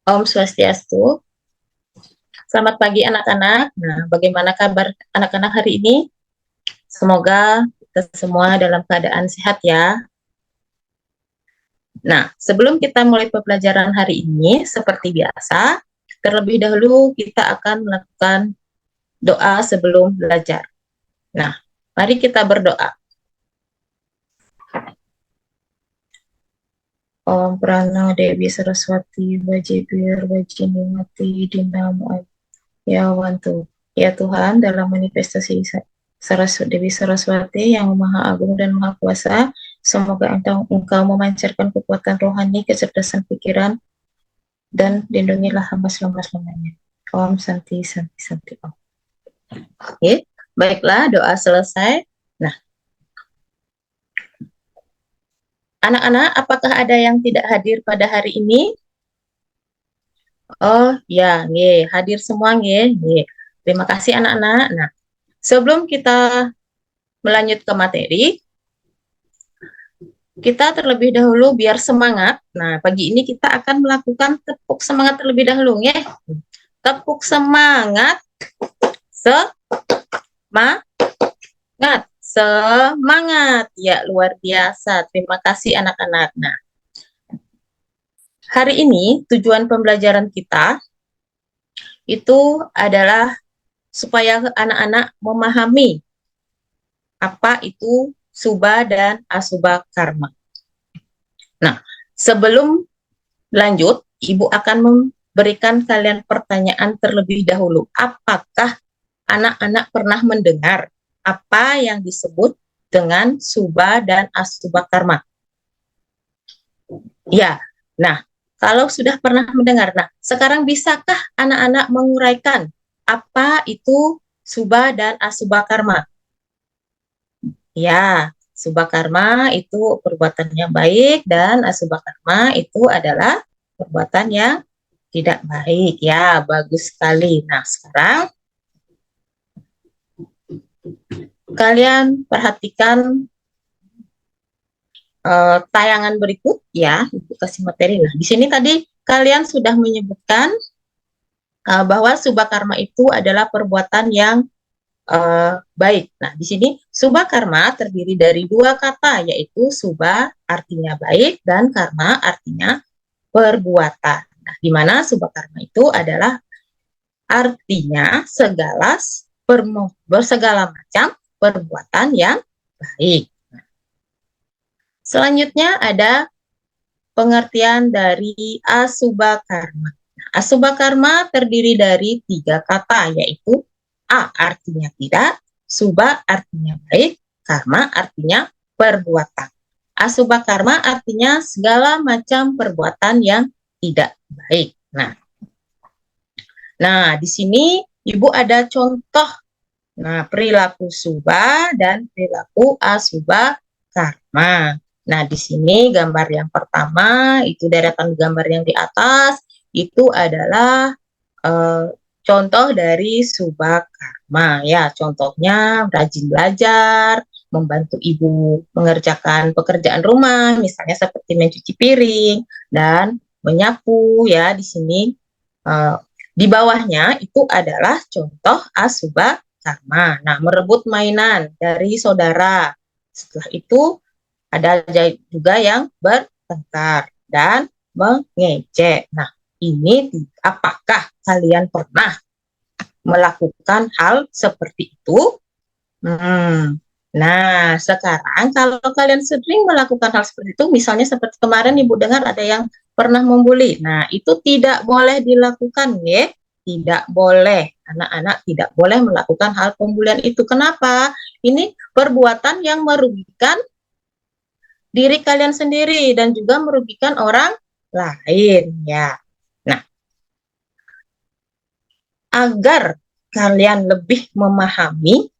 Om Swastiastu. Selamat pagi anak-anak. Nah, bagaimana kabar anak-anak hari ini? Semoga kita semua dalam keadaan sehat ya. Nah, sebelum kita mulai pembelajaran hari ini, seperti biasa, terlebih dahulu kita akan melakukan doa sebelum belajar. Nah, mari kita berdoa. Om Prana Dewi Saraswati Wajibir Wajinimati Dinamo Ya Wantu. Ya Tuhan, dalam manifestasi Dewi Saraswati yang Maha Agung dan Maha Kuasa, semoga Engkau memancarkan kekuatan rohani, kecerdasan pikiran, dan lindungilah hamba selama-lamanya. Om Santi Santi Santi Om. Oke, baiklah, doa selesai. Nah, anak-anak, apakah ada yang tidak hadir pada hari ini? Oh ya, hadir semua, Terima kasih anak-anak. Nah, sebelum kita melanjut ke materi, kita terlebih dahulu biar semangat. Nah, pagi ini kita akan melakukan tepuk semangat terlebih dahulu, ya. Tepuk semangat, semangat, semangat. Ya, luar biasa. Terima kasih anak-anak. Nah, hari ini tujuan pembelajaran kita itu adalah supaya anak-anak memahami apa itu subha dan asubha karma. Nah, sebelum lanjut, Ibu akan memberikan kalian pertanyaan terlebih dahulu. Apakah anak-anak pernah mendengar apa yang disebut dengan subha dan asubha karma? Ya, nah, kalau sudah pernah mendengar, nah, sekarang bisakah anak-anak menguraikan apa itu subha dan asubha karma? Ya, subha karma itu perbuatan yang baik dan asubha karma itu adalah perbuatan yang tidak baik. Ya, bagus sekali. Nah, sekarang kalian perhatikan tayangan berikut ya, Ibu kasih materi. Nah, di sini tadi kalian sudah menyebutkan bahwa subha karma itu adalah perbuatan yang baik. Nah, di sini subha karma terdiri dari dua kata, yaitu subha artinya baik dan karma artinya perbuatan. Nah, di mana subha karma itu adalah artinya segala macam perbuatan yang baik. Nah, selanjutnya ada pengertian dari asubha karma. Nah, asubha karma terdiri dari tiga kata, yaitu A artinya tidak, subha artinya baik, karma artinya perbuatan. Asubha karma artinya segala macam perbuatan yang tidak baik. Nah, di sini Ibu ada contoh. Nah, perilaku subha dan perilaku asubha karma. Nah, di sini gambar yang pertama, itu deretan gambar yang di atas, itu adalah contoh dari subha karma. Ya, contohnya rajin belajar, membantu ibu mengerjakan pekerjaan rumah, misalnya seperti mencuci piring dan menyapu. Ya, di sini di bawahnya itu adalah contoh asubha karma. Nah, merebut mainan dari saudara. Setelah itu ada juga yang bertengkar dan mengejek. Nah, ini apakah kalian pernah melakukan hal seperti itu? Nah, sekarang kalau kalian sering melakukan hal seperti itu, misalnya seperti kemarin Ibu dengar ada yang pernah membuli. Nah, itu tidak boleh dilakukan, ya. Tidak boleh. Anak-anak tidak boleh melakukan hal pembulian itu. Kenapa? Ini perbuatan yang merugikan diri kalian sendiri dan juga merugikan orang lain, ya. Nah, agar kalian lebih memahami,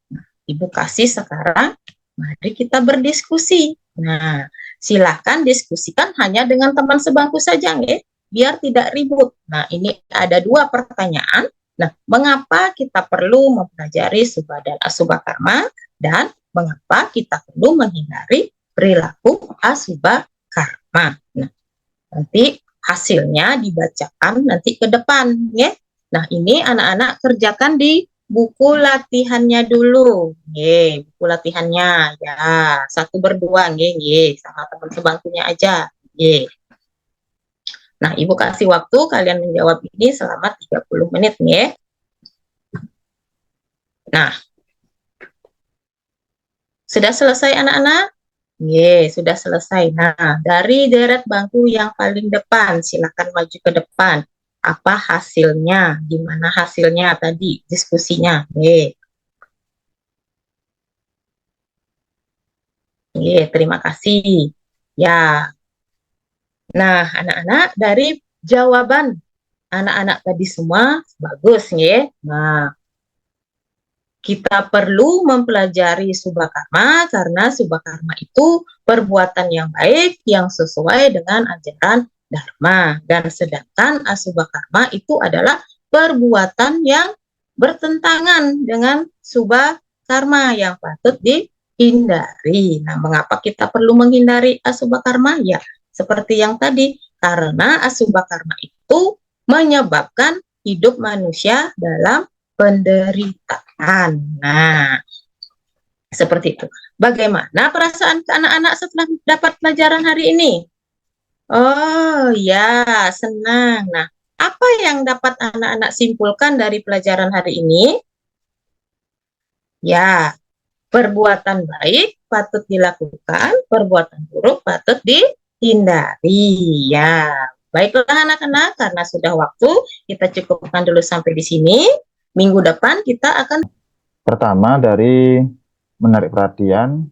Ibu kasih sekarang, mari kita berdiskusi. Nah, silakan diskusikan hanya dengan teman sebangku saja, ya, biar tidak ribut. Nah, ini ada dua pertanyaan. Nah, mengapa kita perlu mempelajari subha dan asubha karma, dan mengapa kita perlu menghindari perilaku asubha karma. Nah, nanti hasilnya dibacakan nanti ke depan, ya. Nah, ini anak-anak kerjakan di buku latihannya dulu, nggih, buku latihannya, ya, satu berdua, nggih, sama teman sebangkunya aja, nggih. Nah, Ibu kasih waktu kalian menjawab ini selama 30 menit, nggih. Nah, sudah selesai anak-anak? Nggih, sudah selesai. Nah, dari deret bangku yang paling depan, silakan maju ke depan. Apa hasilnya? Gimana hasilnya tadi diskusinya? Nggih. Nggih, terima kasih. Ya. Nah, anak-anak dari jawaban anak-anak tadi semua bagus, nggih. Nah, kita perlu mempelajari subhakarma karena subhakarma itu perbuatan yang baik yang sesuai dengan ajaran Dharma. Dan sedangkan asubhakarma itu adalah perbuatan yang bertentangan dengan subhakarma yang patut dihindari. Nah, mengapa kita perlu menghindari asubhakarma? Ya, seperti yang tadi, karena asubhakarma itu menyebabkan hidup manusia dalam penderitaan. Nah, seperti itu. Bagaimana perasaan anak-anak setelah dapat pelajaran hari ini? Oh ya, senang. Nah, apa yang dapat anak-anak simpulkan dari pelajaran hari ini? Ya, perbuatan baik patut dilakukan, perbuatan buruk patut dihindari. Ya, baiklah anak-anak, karena sudah waktu, kita cukupkan dulu sampai di sini. Minggu depan kita akan Pertama dari menarik perhatian,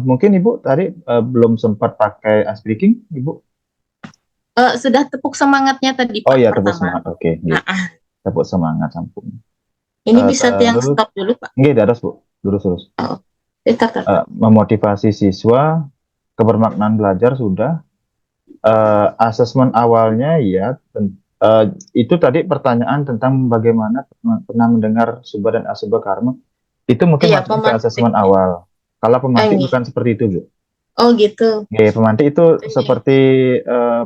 mungkin Ibu tadi belum sempat pakai ice breaking, Ibu? sudah tepuk semangatnya tadi Oh Pak ya, tepuk pertama. semangat, oke. Nah, Tepuk semangat sampung. ini bisa yang Terus, stop dulu Pak. nggih, terus Bu, lurus. Oh, Memotivasi siswa, kebermaknaan belajar sudah, asesmen awalnya ya, itu tadi pertanyaan tentang bagaimana pernah mendengar subha dan asubha karma, itu mungkin iya, masuk ke pemantik. asesmen awal. Kalau pemantik Iya. bukan seperti itu, Bu. Oh gitu. Oke, pemantik itu Iya. seperti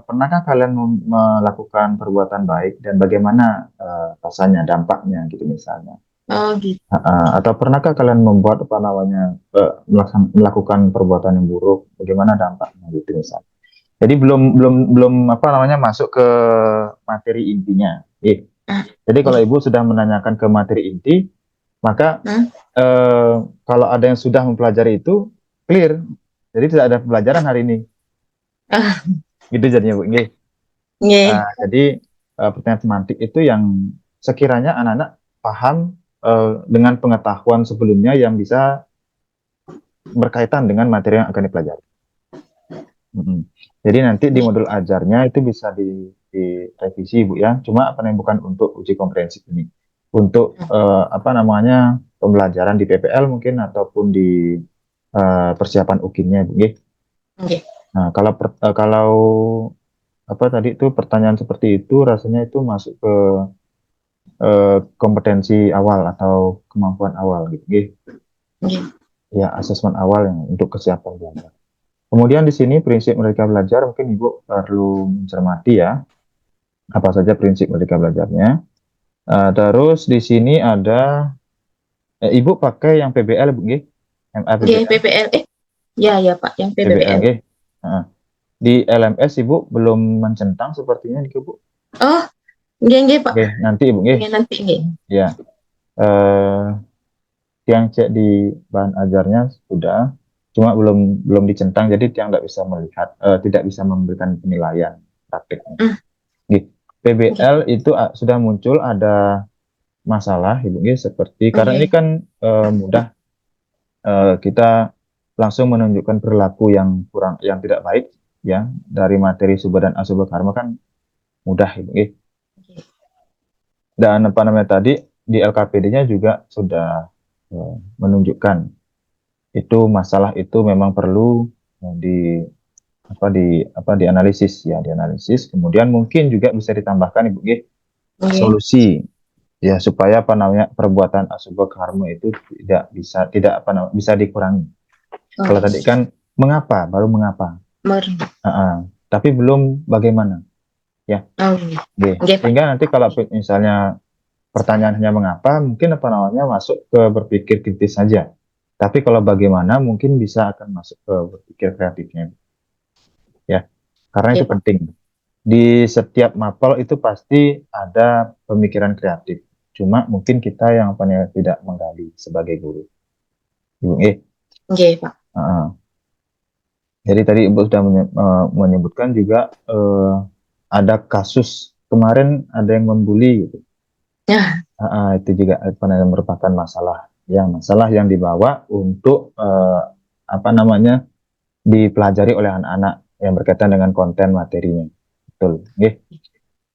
pernahkah kalian melakukan perbuatan baik dan bagaimana rasanya, dampaknya gitu misalnya. Oh gitu. Atau pernahkah kalian membuat apa namanya melakukan perbuatan yang buruk, bagaimana dampaknya gitu misalnya. Jadi belum apa namanya masuk ke materi intinya. Jadi kalau Ibu sudah menanyakan ke materi inti, maka kalau ada yang sudah mempelajari itu clear. Jadi tidak ada pelajaran hari ini. Gitu jadinya Bu. Jadi pertanyaan semantik itu yang sekiranya anak-anak paham dengan pengetahuan sebelumnya yang bisa berkaitan dengan materi yang akan dipelajari. Jadi nanti di modul ajarnya itu bisa direvisi Bu ya. Cuma apa yang bukan untuk uji komprehensif ini. Untuk apa namanya pembelajaran di PPL mungkin ataupun di persiapan UKIN-nya Bu. Nah, kalau apa tadi itu pertanyaan seperti itu rasanya itu masuk ke kompetensi awal atau kemampuan awal gitu. Ya, asesmen awal yang untuk kesiapan belajar. Kemudian di sini prinsip mereka belajar mungkin Ibu perlu mencermati ya apa saja prinsip mereka belajarnya. Terus di sini ada Ibu pakai yang PBL Bu nggih? MA PBL. PBL. Ya Pak, yang PBL. Di LMS Ibu belum mencentang sepertinya nih Bu. Oh, nggih Pak. Nanti Ibu nggih. Nanti nggih. Ya. Yang cek di bahan ajarnya sudah, cuma belum dicentang, jadi yang nggak bisa melihat, tidak bisa memberikan penilaian praktiknya. PBL itu sudah muncul ada masalah Ibu seperti karena ini kan mudah kita langsung menunjukkan perilaku yang tidak baik ya dari materi subha dan asubha karma kan mudah Ibu. Dan apa namanya tadi di LKPD-nya juga sudah menunjukkan itu masalah itu memang perlu dianalisis kemudian mungkin juga bisa ditambahkan Ibu solusi ya supaya apa namanya perbuatan asubha karma itu bisa dikurangi. Kalau tadi kan mengapa baru mengapa tapi belum bagaimana. Oh, Oke. nggih, Pak. Sehingga nanti kalau misalnya pertanyaannya mengapa, mungkin apa namanya masuk ke berpikir kritis saja. Tapi kalau bagaimana mungkin bisa akan masuk ke berpikir kreatifnya, ya. Karena Nggih, itu Pak. penting. Di setiap mapel itu pasti ada pemikiran kreatif. Cuma mungkin kita yang apa namanya tidak menggali sebagai guru. Ibu, Nggih, Pak. jadi tadi Ibu sudah menyebutkan juga ada kasus kemarin ada yang membuli gitu. Ya, Itu juga apa namanya merupakan masalah yang dibawa untuk apa namanya dipelajari oleh anak-anak yang berkaitan dengan konten materinya. Betul. Oke.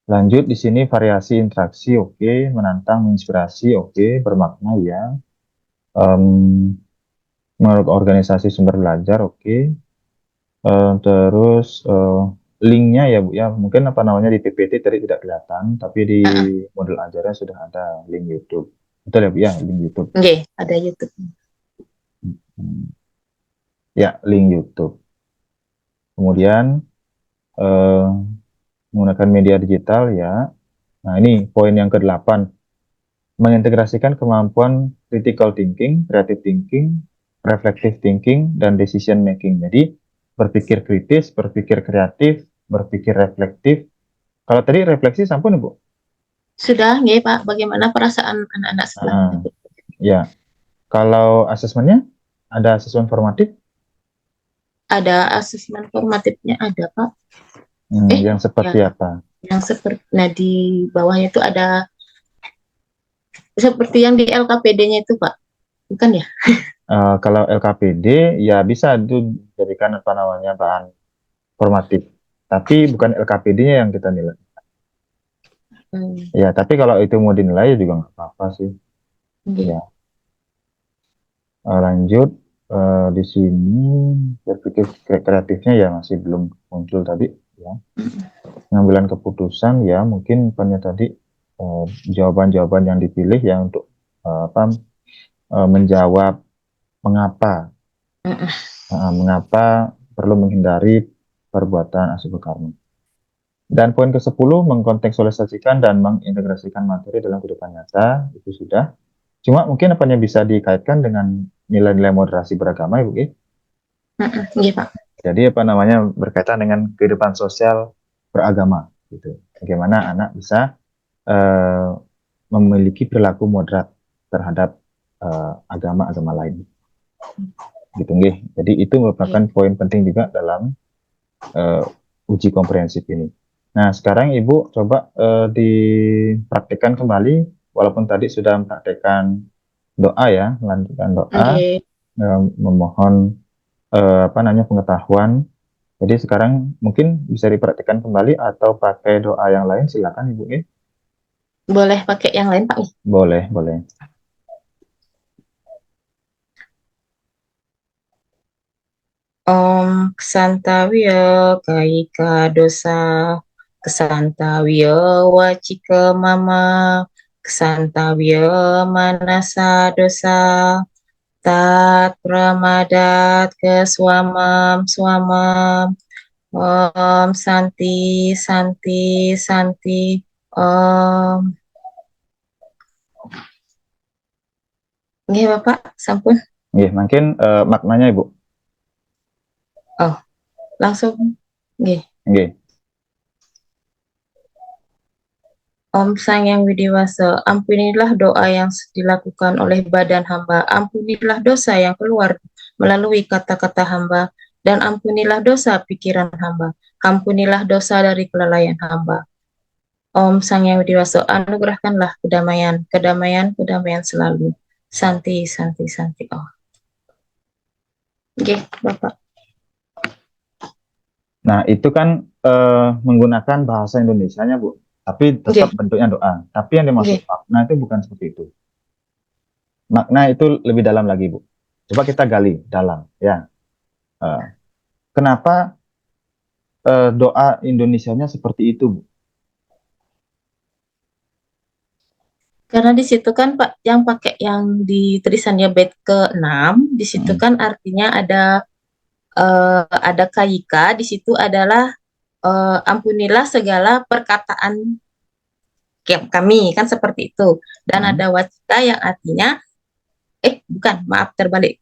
Lanjut di sini variasi interaksi oke, menantang menginspirasi oke, bermakna ya. Menurut organisasi sumber belajar oke. Terus linknya ya Bu ya, mungkin apa namanya di PPT tadi tidak kelihatan, tapi di model ajarnya sudah ada link YouTube. Betul ya Bu ya, link YouTube. nggih, ada YouTube. Ya, link YouTube. Kemudian eh, menggunakan media digital ya. Nah ini poin yang ke-8, mengintegrasikan kemampuan critical thinking, creative thinking, reflective thinking, dan decision making. Jadi berpikir kritis, berpikir kreatif, berpikir reflektif. Kalau tadi refleksi sampun Ibu? Sudah, nggih, Pak. Bagaimana perasaan anak-anak setelah Ah, mengikuti? ya. Kalau asesmennya ada asesmen formatif Ada asesmen formatifnya ada, Pak. Eh, yang ya, seperti apa? yang seperti, nah di bawahnya itu ada seperti yang di LKPD-nya itu, Pak. Bukan ya? Kalau LKPD ya bisa dijadikan apa namanya bahan formatif. Tapi bukan LKPD-nya yang kita nilai. Hmm, Ya, tapi kalau itu mau dinilai juga nggak apa-apa sih. nggih. Ya, lanjut di sini berpikir kreatifnya ya masih belum muncul tadi. Ya, pengambilan keputusan ya mungkin punya tadi jawaban-jawaban yang dipilih ya untuk apa menjawab mengapa mengapa perlu menghindari perbuatan asuh karma. Dan poin ke-10 mengkontekstualisasikan dan mengintegrasikan materi dalam kehidupan nyata itu sudah. Cuma mungkin apanya bisa dikaitkan dengan nilai-nilai moderasi beragama, Ibu. Nggih, Pak. Jadi apa namanya berkaitan dengan kehidupan sosial beragama, gitu. Bagaimana anak bisa eh, memiliki perilaku moderat terhadap agama-agama lain, gitu, nggih. Jadi itu merupakan poin penting juga dalam uji komprehensif ini. Nah, sekarang Ibu coba dipraktikkan kembali, walaupun tadi sudah mempraktikkan doa ya, melanjutkan doa, Nggih. memohon apa namanya pengetahuan. Jadi sekarang mungkin bisa dipraktikkan kembali atau pakai doa yang lain, silakan Ibu. Boleh pakai yang lain, Pak? Boleh, boleh. Om Kesantawiya Kaika Dosa Kesantawiya Wacika Mama Kesantawiya Manasa Dosa Tat Pramadat Keswamam Swamam Om Santi Santi Santi Om. Nggih, Bapak, sampun. Nggih, mungkin maknanya Ibu. Oh, langsung. Nggih. Nggih. Om Sang Yang Widiwasa, ampunilah doa yang dilakukan oleh badan hamba, ampunilah dosa yang keluar melalui kata-kata hamba, dan ampunilah dosa pikiran hamba, ampunilah dosa dari kelalaian hamba. Om Sang Yang Widiwasa, anugerahkanlah kedamaian, kedamaian, kedamaian selalu. Santi, Santi, Santi. Oh. Oke, Bapak. Nah, itu kan menggunakan bahasa Indonesianya, Bu. Tapi tetap bentuknya doa. Tapi yang dimaksud makna itu bukan seperti itu. Makna itu lebih dalam lagi, Bu. Coba kita gali dalam, ya. Kenapa doa Indonesianya seperti itu, Bu? Karena di situ kan Pak yang pakai yang di tulisannya bait ke-6, di situ kan artinya ada kaika, di situ adalah ampunilah segala perkataan kami, kan seperti itu. Dan Hmm. ada wacika yang artinya, bukan, maaf terbalik.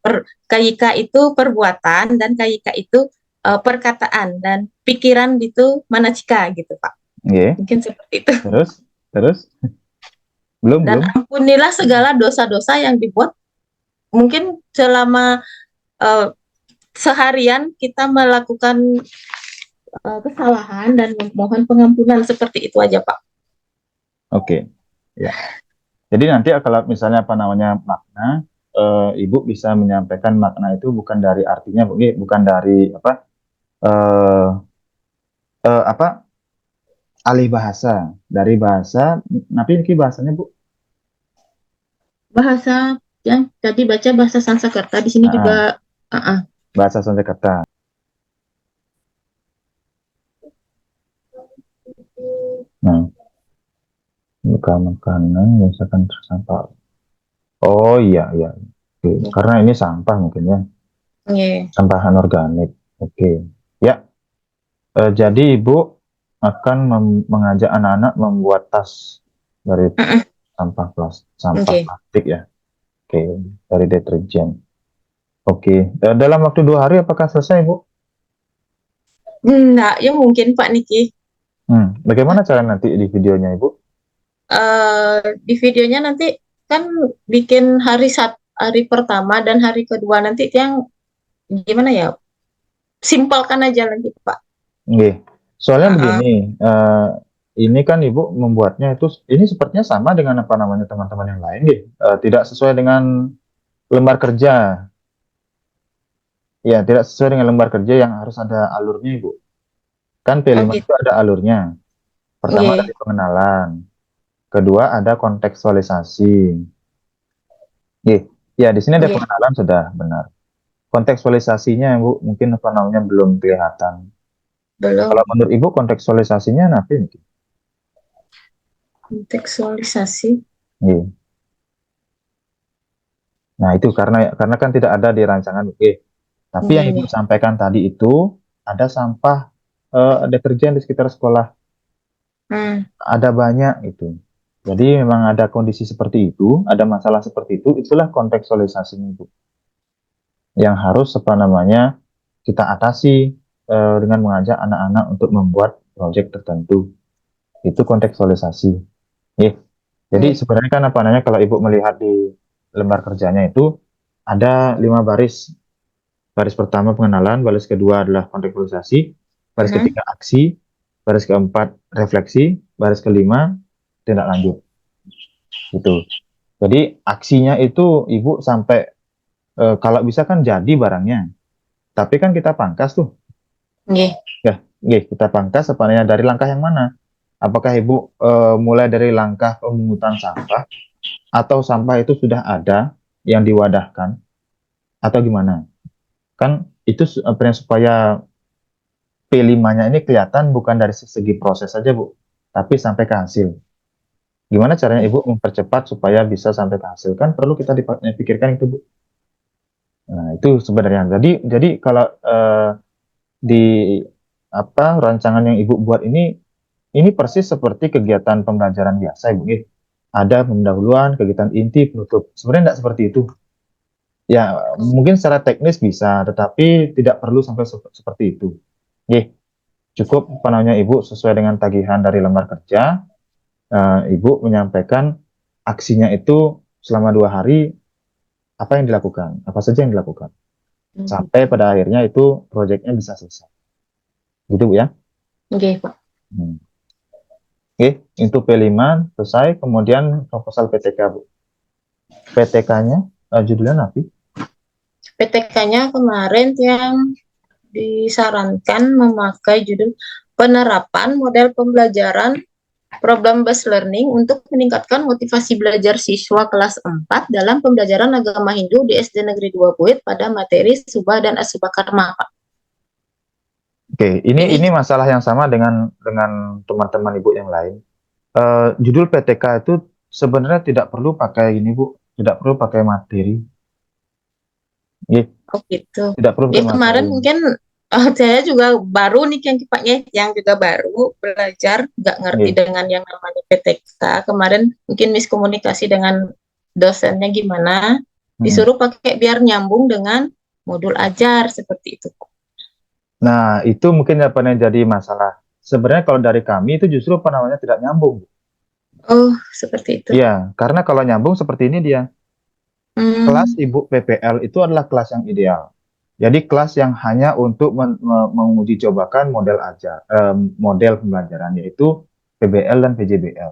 Kayika itu perbuatan dan kayika itu perkataan dan pikiran itu manacika gitu Pak. Nggih. Mungkin seperti itu. Terus belum Dan belum. ampunilah segala dosa-dosa yang dibuat mungkin selama eh, seharian kita melakukan kesalahan dan memohon pengampunan, seperti itu aja Pak. Oke. Ya. Jadi nanti kalau misalnya apa namanya makna, Ibu bisa menyampaikan makna itu bukan dari artinya, Bu. Bukan dari eh, apa alih bahasa, dari bahasa, tapi ini bahasanya Bu. Bahasa yang tadi baca bahasa Sanskerta, di sini Ah, juga bahasa Sanskerta. Nah, bukan makanan, misalkan sampah. Oh iya, iya. Oke. Karena ini sampah mungkin ya, yeah. sampah anorganik. Oke. Ya, jadi Ibu akan mengajak anak-anak membuat tas dari sampah Okay. plastik ya. Oke, dari deterjen. Oke, dalam waktu 2 hari apakah selesai, Bu? Enggak, ya mungkin Pak Niki. Bagaimana cara nanti di videonya, Ibu? Di videonya nanti kan bikin hari pertama dan hari kedua nanti yang gimana ya? Simpelkan aja nanti Pak. Nggih. Soalnya Uh-uh. begini, ini kan Ibu membuatnya itu, ini sepertinya sama dengan apa namanya teman-teman yang lain, nggih. Tidak sesuai dengan lembar kerja. Ya, tidak sesuai dengan lembar kerja yang harus ada alurnya, Ibu. Kan Oh P5 itu gitu. ada alurnya. Pertama Nggih, dari pengenalan, kedua ada kontekstualisasi. Nggih. Ya, di sini ada nggih. pengenalan sudah benar. Kontekstualisasinya, Bu, mungkin apa namanya belum kelihatan. Kalau Belum menurut Ibu kontekstualisasinya nanti mungkin. kontekstualisasi. Nggih. Nah, itu karena kan tidak ada di rancangan. Oke. Tapi yang Nggih, Ibu nggih. sampaikan tadi itu ada sampah deterjen di sekitar sekolah. Hmm, Ada banyak itu. Jadi memang ada kondisi seperti itu, ada masalah seperti itu, itulah kontekstualisasinya, Ibu. Yang harus apa namanya kita atasi dengan mengajak anak-anak untuk membuat proyek tertentu. Itu kontekstualisasi. Nih, jadi nggih. sebenarnya kan apa namanya kalau Ibu melihat di lembar kerjanya itu ada 5 baris. Baris pertama pengenalan, baris kedua adalah kontekstualisasi, baris Mhm. ketiga aksi, baris keempat refleksi, baris kelima tindak lanjut. Gitu. Jadi aksinya itu Ibu sampai kalau bisa kan jadi barangnya. Tapi kan kita pangkas tuh. Nggih. Ya, kita pangkas apa namanya dari langkah yang mana? Apakah Ibu mulai dari langkah pemungutan sampah atau sampah itu sudah ada yang diwadahkan atau gimana? Kan itu supaya P5-nya ini kelihatan bukan dari segi proses saja, Bu, tapi sampai ke hasil. Gimana caranya Ibu mempercepat supaya bisa sampai ke hasil? Kan perlu kita dipikirkan itu, Bu. Nah, itu sebenarnya. Jadi kalau di rancangan yang Ibu buat ini persis seperti kegiatan pembelajaran biasa, Ibu. Ada pendahuluan, kegiatan inti, penutup. Sebenarnya tidak seperti itu. Ya, mungkin secara teknis bisa, tetapi tidak perlu sampai seperti itu. Cukup apa namanya Ibu sesuai dengan tagihan dari lembar kerja, Ibu menyampaikan aksinya itu selama 2 hari apa yang dilakukan, apa saja yang dilakukan, sampai pada akhirnya itu proyeknya bisa selesai. Gitu Bu ya. Nggih, Pak. Hmm. Oke, itu P5 selesai, kemudian proposal PTK Bu. PTK-nya judulnya nanti. PTK-nya kemarin yang disarankan memakai judul penerapan model pembelajaran problem based learning untuk meningkatkan motivasi belajar siswa kelas 4 dalam pembelajaran agama Hindu di SD Negeri 2 Buit pada materi Subah dan Asubah Karma, Pak. Oke, ini masalah yang sama dengan teman-teman Ibu yang lain. Judul PTK itu sebenarnya tidak perlu pakai ini Bu, tidak perlu pakai materi. Oh gitu. Tidak perlu Ya pakai kemarin materi. mungkin Saya juga baru nih yang kipaknya, yang juga baru belajar, nggak ngerti Nggih. dengan yang namanya PTK. Kemarin mungkin miskomunikasi dengan dosennya gimana, Mm-mm. disuruh pakai biar nyambung dengan modul ajar seperti itu. Nah, itu mungkin apa yang jadi masalah. Sebenarnya kalau dari kami itu justru apa namanya tidak nyambung. Oh, seperti itu. Ya, karena kalau nyambung seperti ini dia. Kelas Hmm, Ibu PPL itu adalah kelas yang ideal. Jadi kelas yang hanya untuk menguji cobakan model pembelajaran yaitu PBL dan PJBL.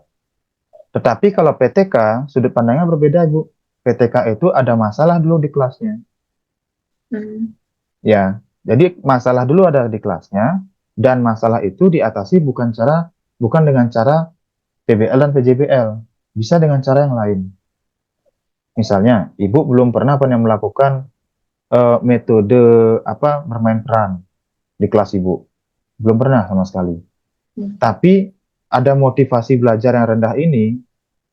Tetapi kalau PTK, sudut pandangnya berbeda, Bu. PTK itu ada masalah dulu di kelasnya. hmm, Ya, jadi masalah dulu ada di kelasnya dan masalah itu diatasi bukan dengan cara PBL dan PJBL, bisa dengan cara yang lain. Misalnya, Ibu belum pernah melakukan metode apa bermain peran di kelas Ibu. Belum pernah sama sekali. hmm. Tapi ada motivasi belajar yang rendah ini,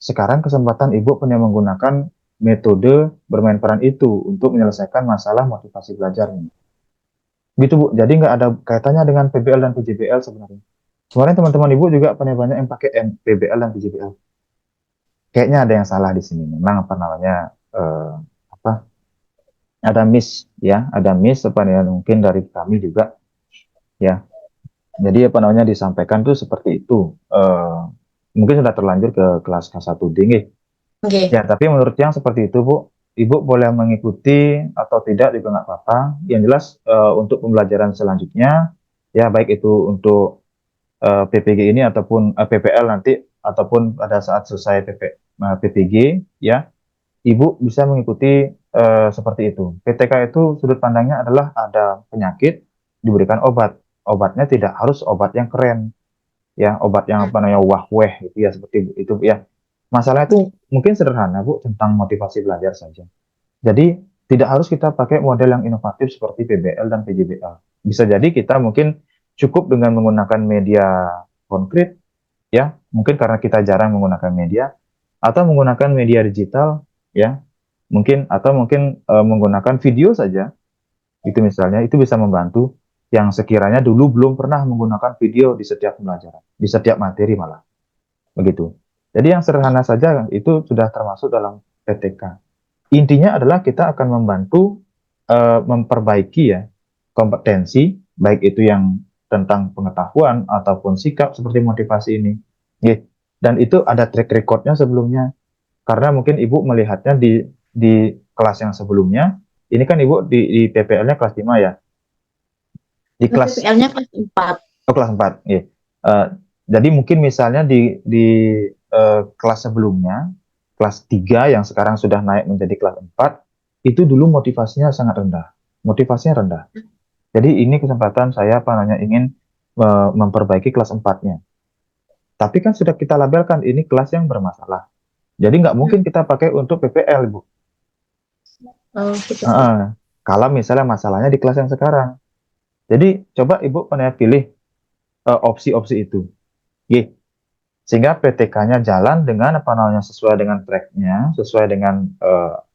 sekarang kesempatan Ibu punya menggunakan metode bermain peran itu untuk menyelesaikan masalah motivasi belajarnya. Gitu Bu, jadi nggak ada kaitannya dengan PBL dan PJBL sebenarnya. Kemarin teman-teman Ibu juga banyak yang pakai PBL dan PJBL. Kayaknya ada yang salah di sini. Memang apa namanya, eh, apa, ada miss ya, ada miss apa ya, mungkin dari kami juga ya. Jadi apa namanya disampaikan tuh seperti itu. Mungkin sudah terlanjur ke kelas K1D. Nggih. Oke. Ya, tapi menurut yang seperti itu, Bu, Ibu boleh mengikuti atau tidak juga nggak apa-apa. Yang jelas untuk pembelajaran selanjutnya, ya baik itu untuk PPG ini ataupun PPL nanti, ataupun pada saat selesai PPG, ya, Ibu bisa mengikuti seperti itu. PTK itu sudut pandangnya adalah ada penyakit, diberikan obat. Obatnya tidak harus obat yang keren, ya obat yang apa namanya wah weh gitu ya seperti itu ya. Masalah itu mungkin sederhana Bu tentang motivasi belajar saja. Jadi tidak harus kita pakai model yang inovatif seperti PBL dan PJBL. Bisa jadi kita mungkin cukup dengan menggunakan media konkret ya, mungkin karena kita jarang menggunakan media atau menggunakan media digital ya, mungkin menggunakan video saja itu misalnya itu bisa membantu yang sekiranya dulu belum pernah menggunakan video di setiap pembelajaran, di setiap materi malah. Begitu. Jadi yang sederhana saja itu sudah termasuk dalam PTK. Intinya adalah kita akan membantu memperbaiki ya kompetensi, baik itu yang tentang pengetahuan ataupun sikap seperti motivasi ini. Oke. Dan itu ada track recordnya sebelumnya. Karena mungkin Ibu melihatnya di kelas yang sebelumnya, ini kan Ibu di PPL-nya kelas 5 ya. Di kelas PPL-nya kelas 4. kelas 4. Ya. Jadi mungkin misalnya di kelas sebelumnya, kelas 3 yang sekarang sudah naik menjadi kelas 4, itu dulu motivasinya sangat rendah. Motivasinya rendah. Jadi ini kesempatan saya apa namanya ingin memperbaiki kelas 4-nya. Tapi kan sudah kita labelkan ini kelas yang bermasalah. Jadi nggak mungkin kita pakai untuk PPL, Bu. Oh, seperti itu. Heeh. Kalau misalnya masalahnya di kelas yang sekarang. Jadi coba Ibu pernah pilih opsi-opsi itu. G. Sehingga PTK-nya jalan dengan apa namanya sesuai dengan track-nya, sesuai dengan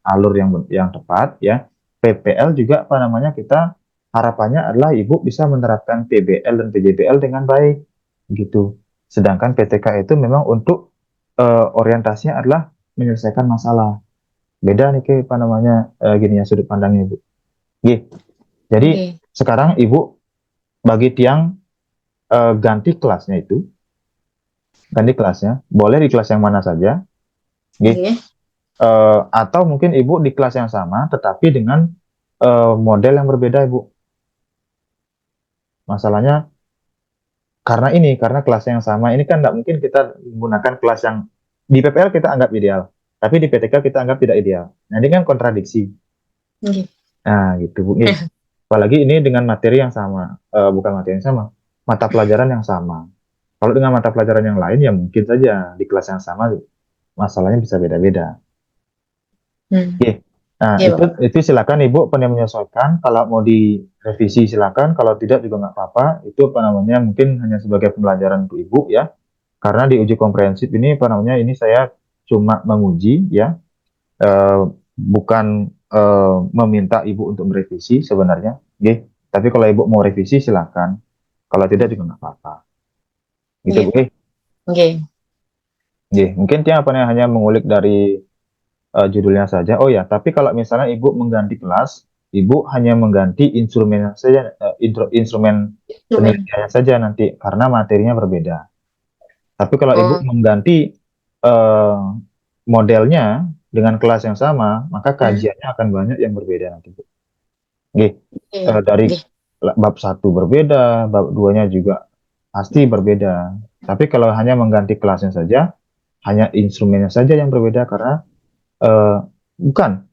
alur yang tepat ya. PPL juga apa namanya kita harapannya adalah Ibu bisa menerapkan PBL dan PJBL dengan baik gitu. Sedangkan PTK itu memang untuk orientasinya adalah menyelesaikan masalah. Beda nih kayak apa namanya gini ya sudut pandangnya Ibu. G. Jadi Oke. sekarang Ibu bagi tiang ganti kelasnya itu, ganti kelasnya, boleh di kelas yang mana saja, gitu. Oke. Atau mungkin Ibu di kelas yang sama, tetapi dengan model yang berbeda, Ibu. Masalahnya karena kelas yang sama, ini kan nggak mungkin kita menggunakan kelas yang di PPL kita anggap ideal, tapi di PTK kita anggap tidak ideal. Nah, ini kan kontradiksi. Oke. Nah, gitu, Bu. Nih. Apalagi ini dengan materi yang sama, bukan materi yang sama, mata pelajaran yang sama. Kalau dengan mata pelajaran yang lain ya mungkin saja di kelas yang sama masalahnya bisa beda-beda. Hmm. Oke. Nah, Oke, Bapak. itu silakan Ibu pengen menyesuaikan. Kalau mau direvisi silakan, kalau tidak juga nggak apa-apa. Itu apa namanya mungkin hanya sebagai pembelajaran untuk Ibu ya. Karena di uji komprehensif ini apa namanya ini saya cuma menguji ya, bukan meminta Ibu untuk merevisi sebenarnya. Oke. Tapi kalau Ibu mau revisi silakan. Kalau tidak juga nggak apa-apa. Gitu Bu. Nggih, nggih. Mungkin dia hanya mengulik dari judulnya saja. Oh ya, tapi kalau misalnya Ibu mengganti kelas, Ibu hanya mengganti instrumen saja, instrumen Instrumen. penelitiannya saja nanti karena materinya berbeda. Tapi kalau Ibu Oh, mengganti eh, modelnya dengan kelas yang sama, maka hmm, kajiannya akan banyak yang berbeda nanti, Bu. Nggih. nggih, Dari nggih. bab satu berbeda, bab duanya juga pasti berbeda. Tapi kalau hanya mengganti kelasnya saja, hanya instrumennya saja yang berbeda karena eh, bukan.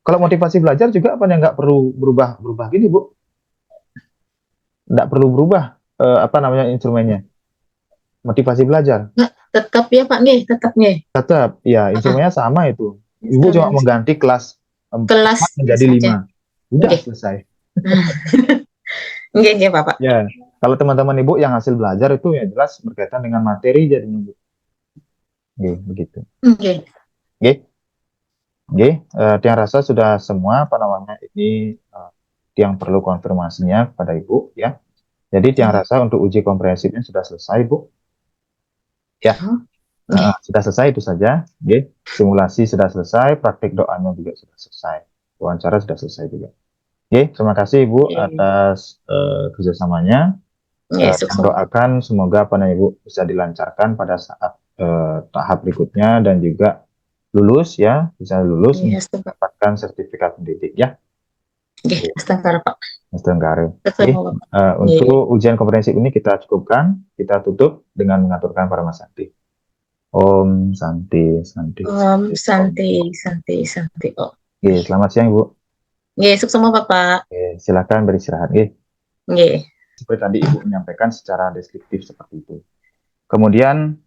Kalau motivasi belajar juga apa yang nggak perlu berubah gini, Bu? Nggak perlu berubah apa namanya instrumennya. Motivasi belajar Nggak, tetap ya Pak, nggih, tetap nggih. tetap ya Heeh, instrumennya sama itu. Ibu cuma instrumen mengganti kelas 4 kelasnya menjadi saja. 5. Udah Nggih. selesai. Hmm. Nggih, nggih, Bapak. Ya. Kalau teman-teman Ibu yang hasil belajar itu ya jelas berkaitan dengan materi jadinya, Bu. Oke, begitu. Nggih. Oke, oke. Tiang rasa sudah semua apa namanya ini yang perlu konfirmasinya kepada Ibu ya. Jadi tiang Nggih. rasa untuk uji komprehensifnya sudah selesai, Bu. Ya, Oh, nggih. sudah selesai itu saja. Oke. Simulasi sudah selesai, praktik doanya juga sudah selesai. Wawancara sudah selesai juga. Oke, terima kasih Ibu Nggih. atas kerjasamanya. Nggih, Yang sukses. doakan semoga apa namanya Ibu bisa dilancarkan pada saat tahap berikutnya dan juga lulus ya, bisa lulus Nggih, astaga. mendapatkan sertifikat pendidik ya, Nggih, astaga, Pak. Mas Tenggare. Oke, Ketemu, Bapak. Nggih. untuk ujian komprehensif ini kita cukupkan, kita tutup dengan mengaturkan para Santi. Om Santi, Santi, Om, Santi, Om. Santi, Santi, Santi. Oh. Oke, selamat siang Ibu. Nggih, sukses semua, Bapak. Oke, silakan beristirahat. Oke, Nggih. seperti tadi Ibu menyampaikan secara deskriptif seperti itu. Kemudian